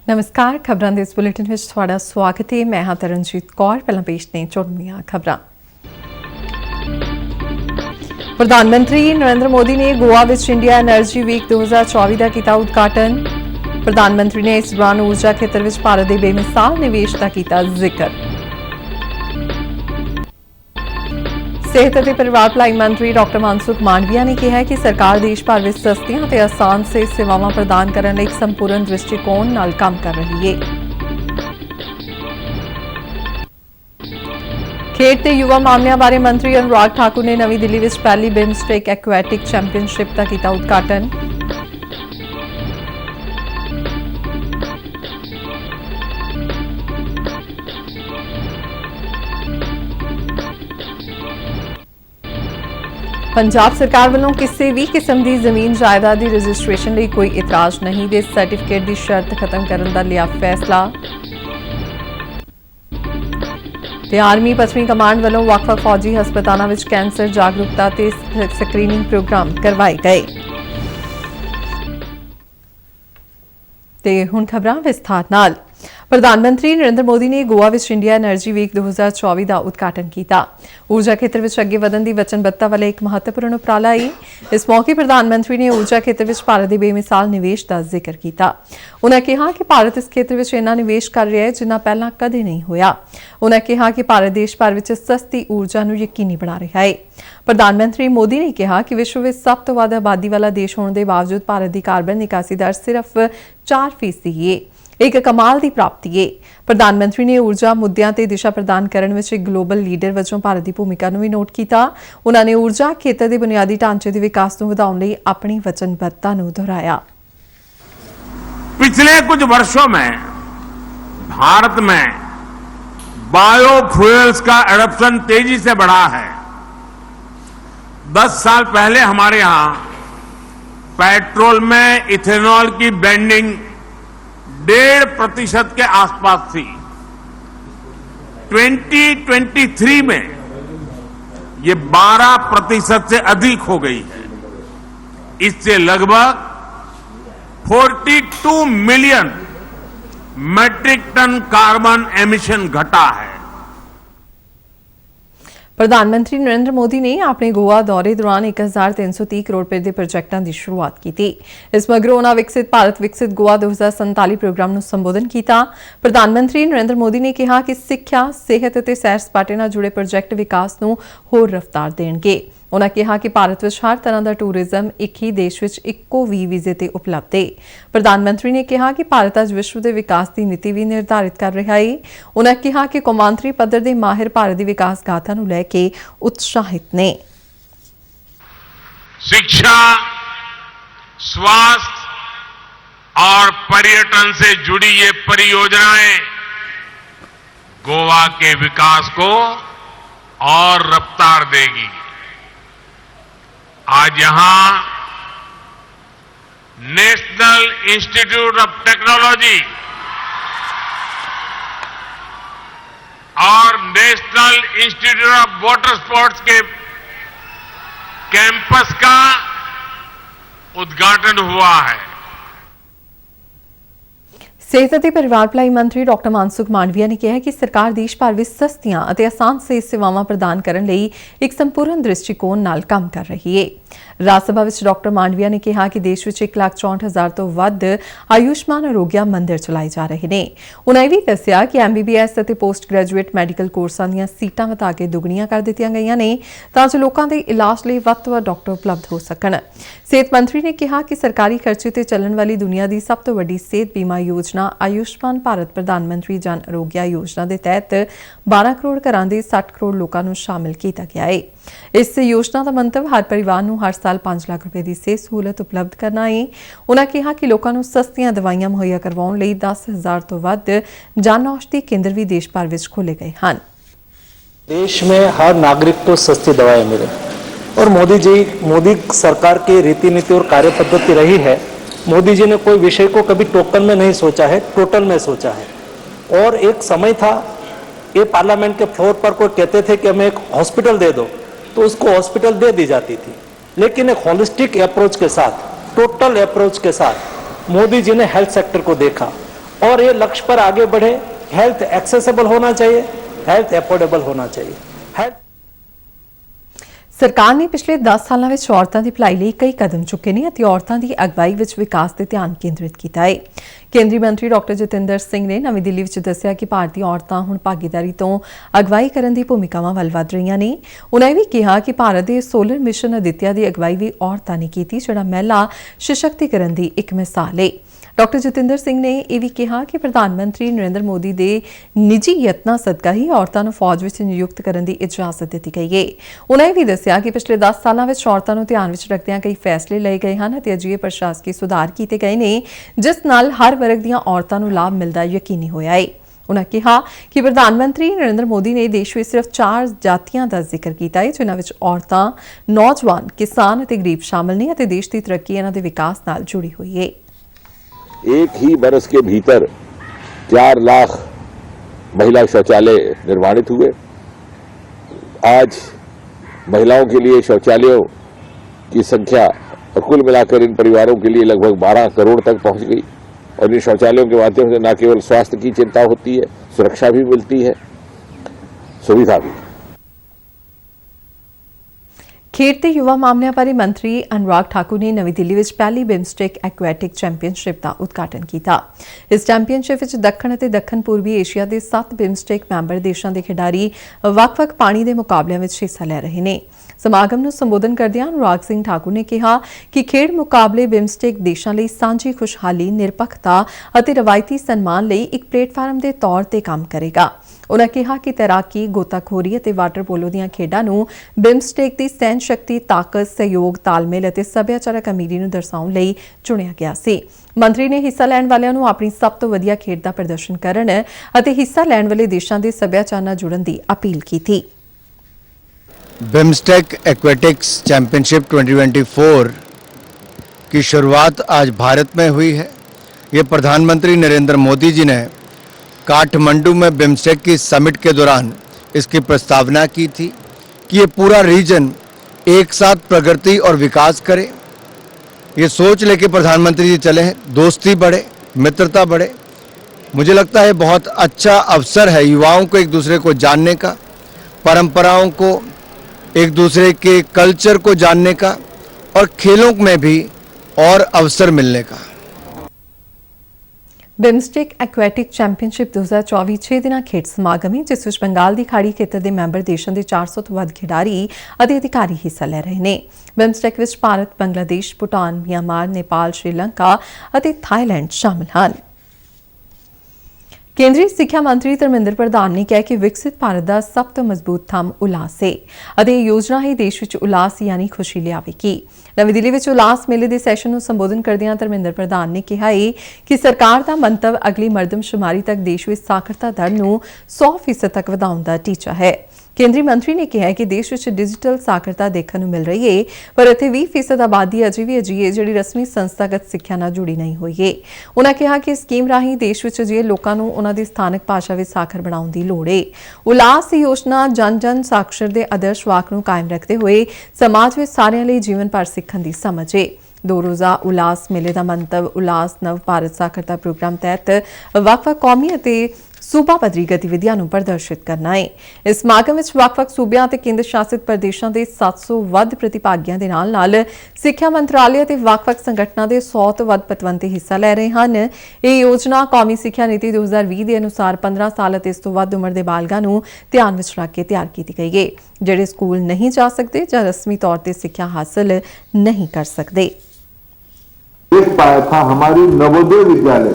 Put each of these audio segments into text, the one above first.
नमस्कार खबरां दे इस बुलेटिन विच तुहाडा स्वागत है। मैं हां तरनजीत कौर। पहलां पेश ने चुणवीआं खबरां। प्रधानमंत्री नरेंद्र मोदी ने गोवा विच इंडिया एनर्जी वीक 2024 का किया उद्घाटन। प्रधानमंत्री ने इस दौरान ऊर्जा खेतर विच भारत के बेमिसाल निवेश का किया जिक्र। सेहत और परिवार भलाई मंत्री डॉक्टर मनसुख मांडविया ने कहा है कि सरकार देश भर में सस्तियां ते आसान से सेवावां प्रदान करने लई एक संपूर्ण दृष्टिकोण नाल काम कर रही है। खेड ते युवा मामलों बारे मंत्री अनुराग ठाकुर ने नवी दिल्ली विच पहली बिमस्टेक एक्वेटिक चैंपीयनशिप का किया उद्घाटन। पंजाब सरकार वालों किसी भी किस्म की जमीन जायदाद की रजिस्ट्रेशन लिए कोई इतराज नहीं दे सर्टिफिकेट की शर्त खत्म करने का लिया फैसला। आर्मी पश्चिमी कमांड वालों वक्-वक् फौजी हस्पतालों में कैंसर जागरूकता ते स्क्रीनिंग प्रोग्राम करवाए गए। ते हुण खबरां विस्तार नाल। प्रधानमंत्री नरेंद्र मोदी ने गोवा विच इंडिया एनर्जी वीक 2024 का उद्घाटन किया। ऊर्जा खेतर में अगे वधन की वचनबद्धता वाला एक महत्वपूर्ण उपराला है। इस मौके प्रधानमंत्री ने ऊर्जा खेतर में भारत के बेमिसाल निवेश का जिक्र किया। उन्होंने कहा कि भारत इस खेतर में इन्ना निवेश कर रहा है जिन्ना पहला कदे नहीं होया। उन्होंने कहा कि भारत देश भर में सस्ती ऊर्जा को यकीनी बना रहा है। प्रधानमंत्री मोदी ने कहा कि विश्व में सब तो वध आबादी वाला देश होने के बावजूद भारत की कार्बन निकासी दर सिर्फ 4% है। एक कमाल की प्राप्ति है। प्रधानमंत्री ने ऊर्जा मुद्दों ते दिशा प्रदान करने में एक ग्लोबल लीडर वजों भारत की भूमिका भी नोट किया। उन्होंने ऊर्जा खेतर के बुनियादी ढांचे के विकास को बढ़ाने लई अपनी वचनबद्धता दोहराया। पिछले कुछ वर्षों में भारत में बायोफ्यूल्स का एडॉप्शन तेजी से बढ़ा है। 10 साल पहले हमारे यहां पेट्रोल में इथेनॉल की ब्लेंडिंग 1.5% के आसपास थी। 2023 में ये 12% से अधिक हो गई है। इससे लगभग 42 million metric tonne carbon emission घटा है। प्रधानमंत्री नरेंद्र मोदी ने अपने गोवा दौरे दौरान 1330 करोड़ रुपए के प्रोजेक्टों की शुरुआत की थी। इस मगरों उन्होंने विकसित भारत विकसित गोवा 2047 प्रोग्राम को संबोधन किया। प्रधानमंत्री नरेंद्र मोदी ने कहा कि सिक्ख्या सेहत और सैर सपाटे नाल जुड़े प्रोजेक्ट विकास को होर रफ्तार देंगे। उन्होंने कहा कि भारत में हर तरह का टूरिज्म एक ही देश में इक्को भी वीजे ते उपलब्ध है। प्रधानमंत्री ने कहा कि भारत आज विश्व के विकास की नीति भी निर्धारित कर रहा है। उन्होंने कहा कि कौमांतरी पद्धर के माहिर भारत की विकास गाथा को लेके उत्साहित ने। शिक्षा, स्वास्थ्य और पर्यटन से जुड़ी ये परियोजनाएं गोवा के विकास को और रफ्तार देगी। आज यहां नेशनल इंस्टीट्यूट ऑफ टेक्नोलॉजी और national institute of water sports के कैंपस का उद्घाटन हुआ है। सेहत और परिवार भलाई मंत्री डॉक्टर मनसुख मांडविया ने कहा कि सरकार देश भर में सस्तियां और आसान सेहत सेवावां प्रदान करने लई एक संपूर्ण दृष्टिकोण नाल काम कर रही है। राज्यसभा में डॉक्टर मांडविया ने कहा कि देश में 1,64,000 तो वध आयुष्मान आरोग्य मंदिर चलाए जा रहे हैं। उन्होंने भी दस्सिया कि MBBS और पोस्ट ग्रेजुएट मैडिकल कोर्सां ਦੀਆਂ सीटां ਵਧਾ ਕੇ ਦੁੱਗਣੀਆਂ कर ਦਿੱਤੀਆਂ ਗਈਆਂ ਨੇ ਤਾਂ ਜੋ ਲੋਕਾਂ ਦੇ ਇਲਾਜ ਲਈ ਵੱਧ ਤੋਂ ਵੱਧ ਡਾਕਟਰ ਉਪਲਬਧ ਹੋ ਸਕਣ। ਸਿਹਤ ਮੰਤਰੀ ਨੇ ਕਿਹਾ ਕਿ ਸਰਕਾਰੀ ਖਰਚੇ ਤੇ ਚੱਲਣ ਵਾਲੀ ਦੁਨੀਆ ਦੀ ਸਭ ਤੋਂ ਵੱਡੀ ਸਿਹਤ ਬੀਮਾ योजना आयुष्मान भारत प्रधानमंत्री जन आरोग्य योजना के तहत 12 करोड़ घरां दे 60 करोड़ लोगों को शामिल किया गया है। इस योजना का मंतव हर परिवार को हर साल 5 लाख रुपए की सेहत सहूलत उपलब्ध करना है। उन्होंने कहा कि लोगों को सस्तियां दवाइयां मुहैया करवाउण लई 10,000 तो वध जन औषधि केंद्र भी देश भर में खोले गए हैं। देश में हर नागरिक को सस्ती दवाएं मिले और मोदी सरकार की रीति नीति और कार्य पद्धति रही है। मोदी जी ने कोई विषय को कभी टोकन में नहीं सोचा है, टोटल में सोचा है। और एक समय था ये पार्लियामेंट के फ्लोर पर कोई कहते थे कि हमें एक हॉस्पिटल दे दो तो उसको हॉस्पिटल दे दी जाती थी। लेकिन एक होलिस्टिक अप्रोच के साथ, टोटल अप्रोच के साथ मोदी जी ने हेल्थ सेक्टर को देखा और ये लक्ष्य पर आगे बढ़े। हेल्थ एक्सेसिबल होना चाहिए, हेल्थ एफोर्डेबल होना चाहिए। हेल्थ ਸਰਕਾਰ ਨੇ ਪਿਛਲੇ 10 ਸਾਲਾਂ ਵਿੱਚ ਔਰਤਾਂ ਦੀ ਭਲਾਈ ਲਈ ਕਈ ਕਦਮ ਚੁੱਕੇ ਨੇ ਅਤੇ ਔਰਤਾਂ ਦੀ ਅਗਵਾਈ ਵਿੱਚ ਵਿਕਾਸ ਤੇ ਧਿਆਨ ਕੇਂਦਰਿਤ ਕੀਤਾ ਹੈ। ਕੇਂਦਰੀ ਮੰਤਰੀ ਡਾਕਟਰ ਜਤਿੰਦਰ ਸਿੰਘ ਨੇ ਨਵੀਂ ਦਿੱਲੀ ਵਿੱਚ ਦੱਸਿਆ ਕਿ ਭਾਰਤੀ ਔਰਤਾਂ ਹੁਣ ਭਾਗੀਦਾਰੀ ਤੋਂ ਅਗਵਾਈ ਕਰਨ ਦੀ ਭੂਮਿਕਾਵਾਂ ਵੱਲ ਵਧ ਰਹੀਆਂ ਨੇ। ਉਨ੍ਹਾਂ ਇਹ ਵੀ ਕਿਹਾ ਕਿ ਭਾਰਤ ਦੇ ਸੋਲਰ ਮਿਸ਼ਨ ਅਦਿੱਤਿਆ ਦੀ ਅਗਵਾਈ ਵੀ ਔਰਤਾਂ ਨੇ ਕੀਤੀ, ਜਿਹੜਾ ਮਹਿਲਾ ਸਸ਼ਕਤੀਕਰਨ ਦੀ ਇੱਕ ਮਿਸਾਲ ਹੈ। ਡਾਕਟਰ ਜਤਿੰਦਰ ਸਿੰਘ ਨੇ ਇਹ ਵੀ ਕਿਹਾ ਕਿ ਪ੍ਰਧਾਨ ਮੰਤਰੀ ਨਰਿੰਦਰ ਮੋਦੀ ਦੇ ਨਿੱਜੀ ਯਤਨਾਂ ਸਦਕਾ ਹੀ ਔਰਤਾਂ ਨੂੰ ਫੌਜ ਵਿੱਚ ਨਿਯੁਕਤ ਕਰਨ ਦੀ ਇਜਾਜ਼ਤ ਦਿੱਤੀ ਗਈ ਹੈ। ਉਨ੍ਹਾਂ ਇਹ ਵੀ ਦੱਸਿਆ ਕਿ ਪਿਛਲੇ 10 ਸਾਲਾਂ ਵਿੱਚ ਔਰਤਾਂ ਨੂੰ ਧਿਆਨ ਵਿੱਚ ਰੱਖਦਿਆਂ ਕਈ ਫੈਸਲੇ ਲਏ ਗਏ ਹਨ ਅਤੇ ਅਜਿਹੇ ਪ੍ਰਸ਼ਾਸਕੀ ਸੁਧਾਰ ਕੀਤੇ ਗਏ ਨੇ ਜਿਸ ਨਾਲ ਹਰ ਵਰਗ ਦੀਆਂ ਔਰਤਾਂ ਨੂੰ ਲਾਭ ਮਿਲਦਾ ਯਕੀਨੀ ਹੋਇਆ ਹੈ। ਉਨ੍ਹਾਂ ਕਿਹਾ ਕਿ ਪ੍ਰਧਾਨ ਮੰਤਰੀ ਨਰਿੰਦਰ ਮੋਦੀ ਨੇ ਦੇਸ਼ ਵਿੱਚ ਸਿਰਫ 4 ਜਾਤੀਆਂ ਦਾ ਜ਼ਿਕਰ ਕੀਤਾ ਹੈ, ਜਿਨ੍ਹਾਂ ਵਿੱਚ ਔਰਤਾਂ, ਨੌਜਵਾਨ, ਕਿਸਾਨ ਅਤੇ ਗਰੀਬ ਸ਼ਾਮਲ ਨੇ ਅਤੇ ਦੇਸ਼ ਦੀ ਤਰੱਕੀ ਇਹਨਾਂ ਦੇ ਵਿਕਾਸ ਨਾਲ ਜੁੜੀ ਹੋਈ ਹੈ। एक ही बरस के भीतर 4 लाख महिला शौचालय निर्माणित हुए। आज महिलाओं के लिए शौचालयों की संख्या और कुल मिलाकर इन परिवारों के लिए लगभग 12 करोड़ तक पहुंच गई और इन शौचालयों के माध्यम से न केवल स्वास्थ्य की चिंता होती है, सुरक्षा भी मिलती है, सुविधा भी। ਖੇਡ ਤੇ ਯੁਵਾ ਮਾਮਲਿਆਂ ਬਾਰੇ ਮੰਤਰੀ ਅਨੁਰਾਗ ਠਾਕੁਰ ਨੇ ਨਵੀਂ ਦਿੱਲੀ ਵਿੱਚ ਪਹਿਲੀ ਬਿਮਸਟੈਕ ਐਕੁਐਟਿਕ ਚੈਂਪੀਅਨਸ਼ਿਪ ਦਾ ਉਦਘਾਟਨ ਕੀਤਾ। ਇਸ ਚੈਂਪੀਅਨਸ਼ਿਪ ਵਿੱਚ ਦੱਖਣ ਅਤੇ ਦੱਖਣ ਪੂਰਬੀ ਏਸ਼ੀਆ ਦੇ 7 ਬਿਮਸਟੈਕ ਮੈਂਬਰ ਦੇਸ਼ਾਂ ਦੇ ਖਿਡਾਰੀ ਵੱਖ-ਵੱਖ ਪਾਣੀ ਦੇ ਮੁਕਾਬਲਿਆਂ ਵਿੱਚ ਹਿੱਸਾ ਲੈ ਰਹੇ ਨੇ। ਸਮਾਗਮ ਨੂੰ ਸੰਬੋਧਨ ਕਰਦਿਆਂ ਅਨੁਰਾਗ ਸਿੰਘ ਠਾਕੁਰ ਨੇ ਕਿਹਾ ਕਿ ਖੇਡ ਮੁਕਾਬਲੇ ਬਿਮਸਟੈਕ ਦੇਸ਼ਾਂ ਲਈ ਸਾਂਝੀ ਖੁਸ਼ਹਾਲੀ, ਨਿਰਪੱਖਤਾ ਅਤੇ ਰਵਾਇਤੀ ਸਨਮਾਨ ਲਈ ਇੱਕ ਪਲੇਟਫਾਰਮ ਦੇ ਤੌਰ ਤੇ ਕੰਮ ਕਰੇਗਾ। ਉਨ੍ਹਾਂ ਕਿਹਾ ਕਿ ਤੈਰਾਕੀ, ਗੋਤਾਖੋਰੀ ਅਤੇ ਵਾਟਰ ਪੋਲੋ ਦੀਆਂ ਖੇਡਾਂ ਨੂੰ ਬਿਮਸਟੈਕ ਦੀ ਸਹਿਣ ਸ਼ਕਤੀ, ਤਾਕਤ, ਸਹਿਯੋਗ, ਤਾਲਮੇਲ ਅਤੇ ਸੱਭਿਆਚਾਰਕ ਅਮੀਰੀ ਨੂੰ ਦਰਸਾਉਣ ਲਈ ਚੁਣਿਆ ਗਿਆ ਸੀ। ਮੰਤਰੀ ਨੇ ਹਿੱਸਾ ਲੈਣ ਵਾਲਿਆਂ ਨੂੰ ਆਪਣੀ ਸਭ ਤੋਂ ਵਧੀਆ ਖੇਡ ਦਾ ਪ੍ਰਦਰਸ਼ਨ ਕਰਨ ਅਤੇ ਹਿੱਸਾ ਲੈਣ ਵਾਲੇ ਦੇਸ਼ਾਂ ਦੇ ਸੱਭਿਆਚਾਰ ਨਾਲ ਜੁੜਨ ਦੀ ਅਪੀਲ ਕੀਤੀ। बिम्स्टेक एक्वेटिक्स चैंपियनशिप 2024 की शुरुआत आज भारत में हुई है। ये प्रधानमंत्री नरेंद्र मोदी जी ने काठमांडू में बिम्स्टेक की समिट के दौरान इसकी प्रस्तावना की थी कि ये पूरा रीजन एक साथ प्रगति और विकास करे। ये सोच लेके प्रधानमंत्री जी चले हैं, दोस्ती बढ़े, मित्रता बढ़े। मुझे लगता है बहुत अच्छा अवसर है युवाओं को एक दूसरे को जानने का, परंपराओं को, एक दूसरे के कल्चर को जानने का और खेलों में भी और अवसर मिलने का। ਬਿਮਸਟੈਕ ਐਕੁਐਟਿਕ ਚੈਂਪੀਅਨਸ਼ਿਪ 2024 6 ਦਿਨਾਂ ਖੇਡ ਸਮਾਗਮ ਹੈ, ਜਿਸ ਵਿੱਚ ਬੰਗਾਲ ਦੀ ਖਾੜੀ ਖੇਤਰ ਦੇ ਮੈਂਬਰ ਦੇਸ਼ਾਂ ਦੇ 400 ਤੋਂ ਵੱਧ ਖਿਡਾਰੀ ਅਤੇ ਅਧਿਕਾਰੀ ਹਿੱਸਾ ਲੈ ਰਹੇ ਨੇ। ਬਿਮਸਟੈਕ ਵਿੱਚ ਭਾਰਤ, ਬੰਗਲਾਦੇਸ਼, ਭੂਟਾਨ, ਮਿਆਂਮਾਰ, ਨੇਪਾਲ, ਸ਼੍ਰੀਲੰਕਾ ਅਤੇ ਥਾਈਲੈਂਡ ਸ਼ਾਮਲ ਹਨ। ਕੇਂਦਰੀ ਸਿੱਖਿਆ ਮੰਤਰੀ ਧਰਮਿੰਦਰ ਪ੍ਰਧਾਨ ਨੇ ਕਿਹਾ ਕਿ ਵਿਕਸਿਤ ਭਾਰਤ ਦਾ ਸਭ ਤੋਂ ਮਜ਼ਬੂਤ ਥੰਮ ਉਲਾਸ ਹੈ ਅਤੇ ਇਹ ਯੋਜਨਾ ਹੀ ਦੇਸ਼ ਵਿੱਚ ਉਲਾਸ ਯਾਨੀ ਖੁਸ਼ੀ ਲਿਆਵੇਗੀ। ਨਵੀਂ ਦਿੱਲੀ ਵਿੱਚ ਉਲਾਸ ਮੇਲੇ ਦੇ ਸੈਸ਼ਨ ਨੂੰ ਸੰਬੋਧਨ ਕਰਦਿਆਂ ਧਰਮਿੰਦਰ ਪ੍ਰਧਾਨ ਨੇ ਕਿਹਾ ਕਿ ਸਰਕਾਰ ਦਾ ਮੰਤਵ ਅਗਲੀ ਮਰਦਮਸ਼ੁਮਾਰੀ ਤੱਕ ਦੇਸ਼ ਵਿੱਚ ਸਾਖਰਤਾ ਦਰ ਨੂੰ 100% ਤੱਕ ਵਧਾਉਣ ਦਾ ਟੀਚਾ ਹੈ। ਕੇਂਦਰੀ ਮੰਤਰੀ ਨੇ ਕਿਹਾ ਕਿ ਦੇਸ਼ ਵਿੱਚ ਡਿਜੀਟਲ ਸਾਖਰਤਾ ਦੇਖਣ ਨੂੰ ਮਿਲ ਰਹੀ ਹੈ, ਪਰ ਇੱਥੇ 20% ਆਬਾਦੀ ਅਜੇ ਵੀ ਅਜਿਹੀ ਹੈ ਜਿਹੜੀ ਰਸਮੀ ਸੰਸਥਾਗਤ ਸਿੱਖਿਆ ਨਾਲ ਜੁੜੀ ਨਹੀਂ ਹੋਈ ਹੈ। ਉਨ੍ਹਾਂ ਕਿਹਾ ਕਿ ਸਕੀਮ ਰਾਹੀਂ ਦੇਸ਼ ਵਿੱਚ ਅਜਿਹੇ ਲੋਕਾਂ ਨੂੰ ਉਨ੍ਹਾਂ ਦੀ ਸਥਾਨਕ ਭਾਸ਼ਾ ਵਿੱਚ ਸਾਖਰ ਬਣਾਉਣ ਦੀ ਲੋੜ ਹੈ। ਉਲਾਸ ਯੋਜਨਾ ਜਨ ਸਾਖਰ ਦੇ ਆਦਰਸ਼ ਵਾਕ ਨੂੰ ਕਾਇਮ ਰੱਖਦੇ ਹੋਏ ਸਮਾਜ ਵਿੱਚ ਸਾਰਿਆਂ ਲਈ ਜੀਵਨ ਭਰ ਸਿੱਖਣ ਦੀ ਸਮਝ ਹੈ। 2 ਰੋਜ਼ਾ ਉਲਾਸ ਮੇਲੇ ਦਾ ਮੰਤਵ ਉਲਾਸ ਨਵ ਭਾਰਤ ਸਾਖਰਤਾ ਪ੍ਰੋਗਰਾਮ ਤਹਿਤ ਵੱਖ-ਵੱਖ ਕੌਮੀ ਅਤੇ ਸੂਬਾ ਪੱਧਰੀ ਗਤੀਵਿਧੀਆਂ ਨੂੰ ਪ੍ਰਦਰਸ਼ਿਤ ਕਰਨਾ ਹੈ। ਇਸ ਸਮਾਗਮ ਵਿੱਚ ਵੱਖ-ਵੱਖ ਸੂਬਿਆਂ ਅਤੇ ਕੇਂਦਰ ਸ਼ਾਸਿਤ ਪ੍ਰਦੇਸ਼ਾਂ ਦੇ 700 ਵੱਧ ਪ੍ਰਤੀਭਾਗੀਆਂ ਦੇ ਨਾਲ ਸਿੱਖਿਆ ਮੰਤਰਾਲੇ ਅਤੇ ਵੱਖ-ਵੱਖ ਸੰਗਠਨਾਂ ਦੇ 100 ਤੋਂ ਵੱਧ ਪਤਵੰਤੇ ਹਿੱਸਾ ਲੈ ਰਹੇ ਹਨ। ਇਹ ਯੋਜਨਾ ਕੌਮੀ ਸਿੱਖਿਆ ਨੀਤੀ 2020 ਦੇ ਅਨੁਸਾਰ 15 ਸਾਲ ਅਤੇ ਇਸ ਤੋਂ ਵੱਧ ਉਮਰ ਦੇ ਬਾਲਗਾਂ ਨੂੰ ਧਿਆਨ ਵਿੱਚ ਰੱਖ ਕੇ ਤਿਆਰ ਕੀਤੀ ਗਈ ਹੈ, ਜਿਹੜੇ ਸਕੂਲ ਨਹੀਂ ਜਾ ਸਕਦੇ ਜਾਂ ਰਸਮੀ ਤੌਰ ਤੇ ਸਿੱਖਿਆ ਹਾਸਲ नहीं कर सकते। देख पाया था हमारी नवोदय विद्यालय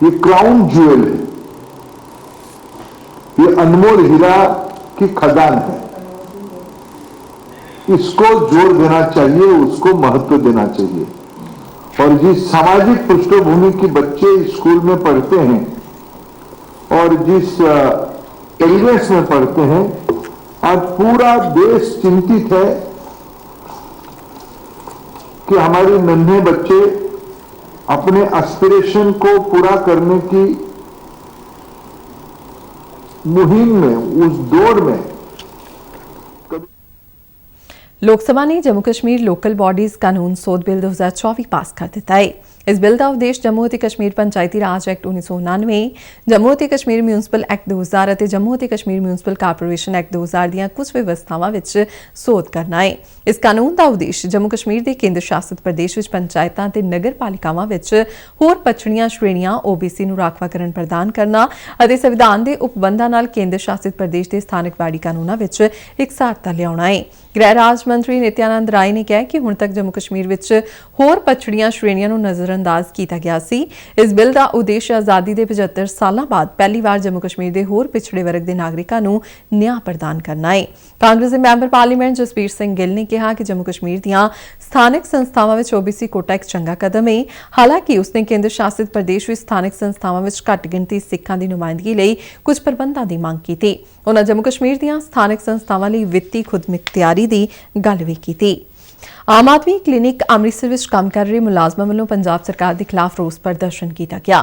ये क्राउन ज्वेल है, ये अनमोल हीरा की खदान है। इसको जोर देना चाहिए, उसको महत्व देना चाहिए। और जिस सामाजिक पृष्ठभूमि के बच्चे स्कूल में पढ़ते हैं और जिस एलिमेंट्स में पढ़ते हैं, आज पूरा देश चिंतित है कि हमारे नन्हे बच्चे अपने एस्पिरेशन को पूरा करने की मुहिम में, उस दौड़ में लोक सभा ने जम्मू कश्मीर लोकल बॉडीज कानून सोध बिल 2024 पास कर दिता है। इस बिल का उद्देश्य जम्मू ਅਤੇ कश्मीर पंचायती राज एक्ट 1999, जम्मू ਅਤੇ कश्मीर म्यूनसिपल एक्ट 2000 ਅਤੇ जम्मू ਅਤੇ कश्मीर म्यूनसिपल कारपोरेशन एक्ट 2000 ਦੀਆਂ ਕੁਝ ਵਿਵਸਥਾਵਾਂ ਵਿੱਚ ਸੋਧ ਕਰਨਾ ਹੈ। ਇਸ ਕਾਨੂੰਨ ਦਾ ਉਦੇਸ਼ ਜੰਮੂ ਕਸ਼ਮੀਰ ਦੇ ਕੇਂਦਰ ਸ਼ਾਸਿਤ ਪ੍ਰਦੇਸ਼ ਵਿੱਚ ਪੰਚਾਇਤਾਂ ਤੇ ਨਗਰ ਪਾਲਿਕਾਵਾਂ ਵਿੱਚ ਹੋਰ ਪਛੜੀਆਂ ਸ਼੍ਰੇਣੀਆਂ OBC ਨੂੰ ਰਾਖਵਾਂਕਰਨ ਪ੍ਰਦਾਨ ਕਰਨਾ ਅਤੇ ਸੰਵਿਧਾਨ ਦੇ ਉਪਬੰਧਾਂ ਨਾਲ ਕੇਂਦਰ ਸ਼ਾਸਿਤ ਪ੍ਰਦੇਸ਼ ਦੇ ਸਥਾਨਕ ਵਾੜੀ ਕਾਨੂੰਨਾਂ ਵਿੱਚ ਇਕਸਾਰਤਾ ਲਿਆਉਣਾ ਹੈ। गृह राज्य मंत्री नित्यानंद राय ने कहा कि हुण तक जम्मू कश्मीर विच होर पछड़ियां श्रेणियां नूं नज़रअंदाज किया गया सी। इस बिल का उद्देश्य आज़ादी के 75 सालों बाद पहली बार जम्मू कश्मीर के होर पिछड़े वर्ग के नागरिकों नूं न्याय प्रदान करना है। कांग्रेस के मैंबर पार्लीमेंट जसबीर सिंह गिल ने कहा कि जम्मू कश्मीर दीआं स्थानक संस्थावां विच OBC कोटा एक चंगा कदम है। हालांकि उसने केंद्र शासित प्रदेश विच स्थानक संस्थावां विच घट गिणती सिखां की नुमाइंदगी लई कुछ प्रबंधां की मांग की। उन्होंने जम्मू कश्मीर दीआं स्थानक संस्थावां लई वित्ती खुदमुख्तियारी ਦੀ ਗੱਲ ਵੀ ਕੀਤੀ। आम आदमी क्लिनिक अमृतसर में काम कर रहे मुलाजमां वालों पंजाब सरकार के खिलाफ रोस प्रदर्शन किया गया।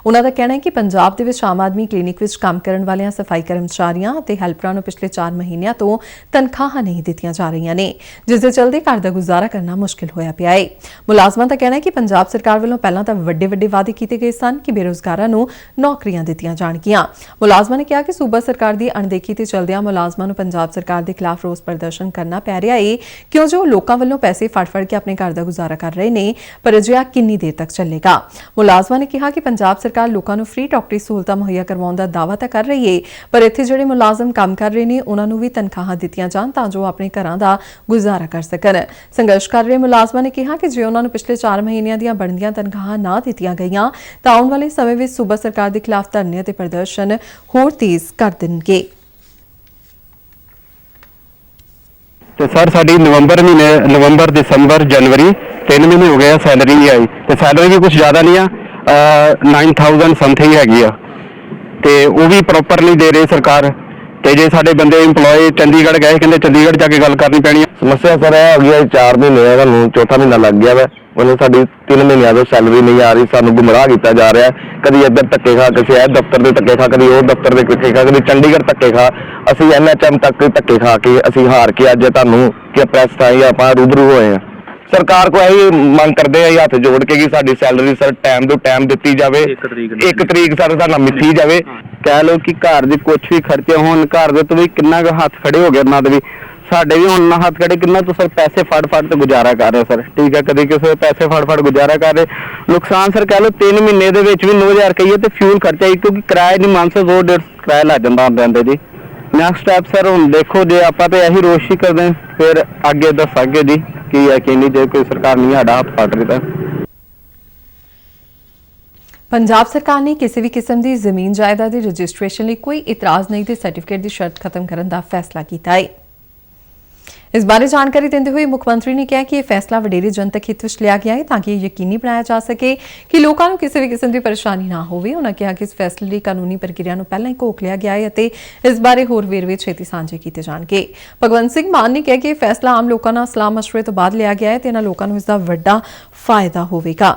उन्हों का कहना है कि पंजाब दे विच आम आदमी क्लिनिक में काम करने वाले सफाई कर्मचारियों और हैल्परां नूं पिछले 4 महीनों तो तनख्वाहां नहीं दित्तियां जा रही ने, जिस दे चलते घर का गुजारा करना मुश्किल होया पिया है। मुलाजमां का कहना है कि पंजाब सरकार वालों पहलां तां वड्डे वड्डे वादे किए गए सन कि बेरोजगारां नूं नौकरियां दित्तियां जाणगियां। मुलाजमां ने कहा कि सूबा सरकार की अणदेखी ते चलदियां मुलाजमां नूं पंजाब सरकार के खिलाफ रोस प्रदर्शन करना पै रहा है, क्यों जो लोकां वालों पैसे फड़ के अपने घर का गुजारा कर रहे हैं, पर अजिहा किन्नी देर तक चलेगा। मुलाजमां ने कहा कि पंजाब सरकार लोगों को फ्री डॉक्टरी सहूलतां मुहैया करवाउण दा दावा तां कर रही है, पर इत्थे जिहड़े मुलाजम काम कर रहे हैं उन्हां नूं भी तनख्वाहां दित्तियां जाण तां जो अपने घरां दा गुजारा कर सकन। संघर्ष कर रहे मुलाजमां ने कहा कि जे उन्हां नूं पिछले 4 महीनों दीआं बनदियां तनख्वाहां ना दित्तियां गईयां तां आउण वाले समय विच सूबा सरकार के खिलाफ धरने ते प्रदर्शन होर तेज कर देणगे। तो सर साड़ी नवंबर दिसंबर जनवरी 3 महीने हो गए सैलरी नहीं आई, तो सैलरी भी कुछ ज़्यादा नहीं है, 9000 समथिंग हैगी आ, तो वो भी प्रॉपर नहीं दे रही सरकार। तो जे साडे बंदे इंपलॉय चंडीगढ़ गए, कहते चंडीगढ़ जाके गल करनी पैनी। समस्या सर है हो गया 4 महीने है, सानू चौथा महीना लग गया वै, उन्हें साड़ी 3 महीनों तो सैलरी नहीं आ रही, सानू गुमराह किया जा रहा है। कभी इधर धक्के खा, किसी दफ्तर के धक्के खा, कभी और दफ्तर के धक्के खा, कभी चंडीगढ़ धक्के खा, असी NHM तक धक्के खा के असी हार के अज तुहानू कि प्रेस ताई आपां रूबरू होए हैं। सरकार को यही मंग करते हैं हथ जोड़ के कि साडी salary sir time to time दी जाए, 1 तरीक सर साडा मिथी जाए। कह लो कि घर के कुछ भी खर्चे होण, घर दे तो भी किन्ना हथ खड़े हो गए, उन्हां दे भी साडे भी हुण हथ खड़े, किन्ना तो सर पैसे फड़ तो गुजारा कर रहे सर, ठीक है, कभी किसी पैसे फड़ गुजारा कर रहे। नुकसान सर कह लो 3 महीने दे विच भी 9000 कहिए तो फ्यूल खर्चा ही, क्योंकि किराया नहीं 500-150 किराया लग जाता आंदे जी। नैक्सट स्टैप सर हुण देखो, जे आपां ते यही रोश ही करदे फिर अगे दसांगे जी कि है कि नहीं, जे कोई सरकार नहीं साडा हथ फड़ रही तां। पंजाब सरकार ने किसी भी किस्म की जमीन जायदाद की रजिस्ट्रेशन लिए कोई इतराज नहीं तो सर्टिफिकेट की शर्त खत्म करने का फैसला किया है। इस बारे जानकारी देते हुए मुख्यमंत्री ने कहा कि यह फैसला वडेरे जनतक हित में लिया गया है ताकि यह यकीनी बनाया जा सके कि लोगों को किसी भी किस्म की परेशानी ना हो। उन्होंने कहा कि इस फैसले लिए कानूनी प्रक्रिया को पहले ही घोख लिया गया है, इस बारे होर वेरवे छेती सांझे किए जाएंगे। भगवंत सिंह मान ने कहा कि यह फैसला आम लोगों का सलाह मशवरे तो बाद लिया गया है, इन्होंने लोगों को इसका वड्डा फायदा होगा।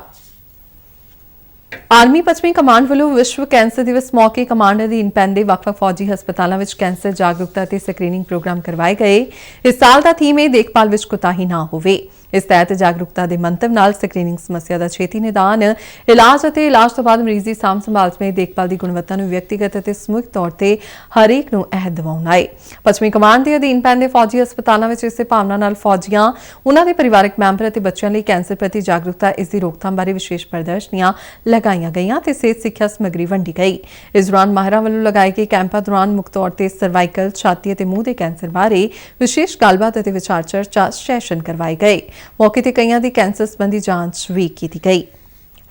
आर्मी पश्चिमी कमांड वालों विश्व कैंसर दिवस मौके कमांड अधीन पैंदे वक्-वक् फौजी हस्पतालों में कैंसर जागरूकता ते स्क्रीनिंग प्रोग्राम करवाए गए। इस साल का थीम है देखभाल विच कोताही ना होवे। इस तहत जागरूकता के मंतव नाल स्क्रीनिंग समस्या का छेती निदान, इलाज और इलाज तो बाद मरीज की सांभ संभाल समेत देखभाल की गुणवत्ता को व्यक्तिगत और समूहिक तौर पर हरेक को अहद दिवाउणा है। पश्चिमी कमांड के अधीन पैंदे फौजी हस्पतालों में इस भावना नाल फौजियां, उन्होंने परिवारक मैंबर और बच्चों लिए कैंसर प्रति जागरूकता, इसकी रोकथाम बारे विशेष प्रदर्शनियां लगाई गई ते सेहत सिक्ख्या समग्री वंडी गई। इस दौरान माहिरां वालों लगाए गए कैंपां दौरान मुख्य तौर पर सर्वाइकल, छाती और मूँह के कैंसर बारे विशेष गलबात और विचार चर्चा सैशन करवाए गए। मौके ते कईयां दी कैंसर संबंधी जांच भी की गई।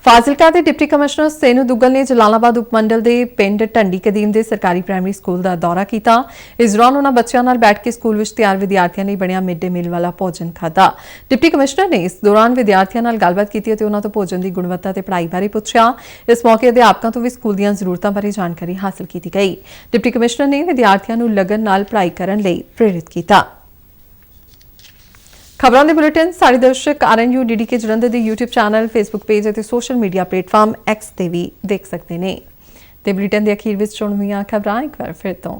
फाजिलका के डिप्टी कमिश्नर सेनू दुग्गल ने जलालाबाद उपमंडल के पिंड ढंडी कदीम के सरकारी प्राइमरी स्कूल का दौरा किया। इस दौरान उन्होंने बच्चों नाल बैठ के स्कूल में तैयार विद्यार्थियों लिए बनिया मिड डे मील वाला भोजन खाधा। डिप्टी कमिश्नर ने इस दौरान विद्यार्थियों नाल गलबात की ते उन्हां तों भोजन की गुणवत्ता ते पढ़ाई बारे पूछा। इस मौके अध्यापकों तो भी स्कूल दी जरूरतों बारे जानकारी हासिल की गई। डिप्टी कमिश्नर ने विद्यार्थियों को लगन नाल पढ़ाई करने लई प्रेरित किया। खबरों के बुलेटिन सारे दर्शक RNU DD के जलंधर के यूट्यूब चैनल, फेसबुक पेज और सोशल मीडिया प्लेटफॉर्म X ते भी देख सकते हैं। ते बुलेटिन के अखीर में चुनवियां खबरां एक बार फिर तो।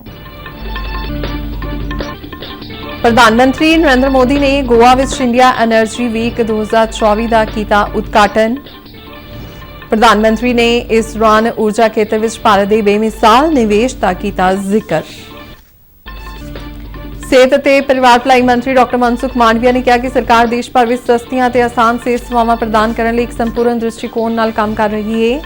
प्रधानमंत्री नरेंद्र मोदी ने गोवा विच इंडिया एनर्जी वीक 2024 का किया उद्घाटन। प्रधानमंत्री ने इस दौरान ऊर्जा खेतर विच भारत के बेमिसाल निवेश का किया जिक्र। सेहत ते परिवार भलाई मंत्री डॉक्टर मनसुख मांडविया ने कहा कि सरकार देश भर में सस्तियां ते आसान सेहत सेवावां प्रदान करने लई एक संपूर्ण दृष्टिकोण नाल काम कर रही है।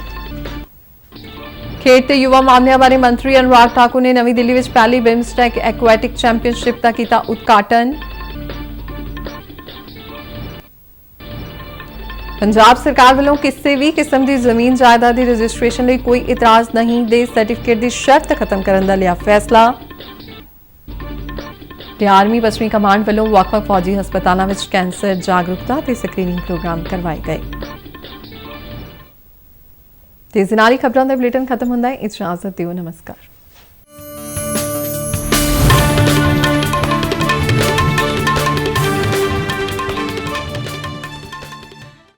खेड ते युवा मामलों बारे मंत्री अनुराग ठाकुर ने नवी दिल्ली में पहली बिम्सटेक एक्वेटिक चैंपीयनशिप का किया उद्घाटन। पंजाब सरकार वालों किसी भी किस्म की जमीन जायदाद की रजिस्ट्रेशन लई कोई इतराज नहीं दे सर्टिफिकेट की शर्त खत्म करने का लिया फैसला। आर्मी पश्चिमी कमांड वालों वख-वख फौजी हस्पतालों में कैंसर जागरूकता ते स्क्रीनिंग प्रोग्राम करवाए गए। तेजी नाल खबरों का बुलेटिन खत्म होता है। इजाजत दिओ, नमस्कार।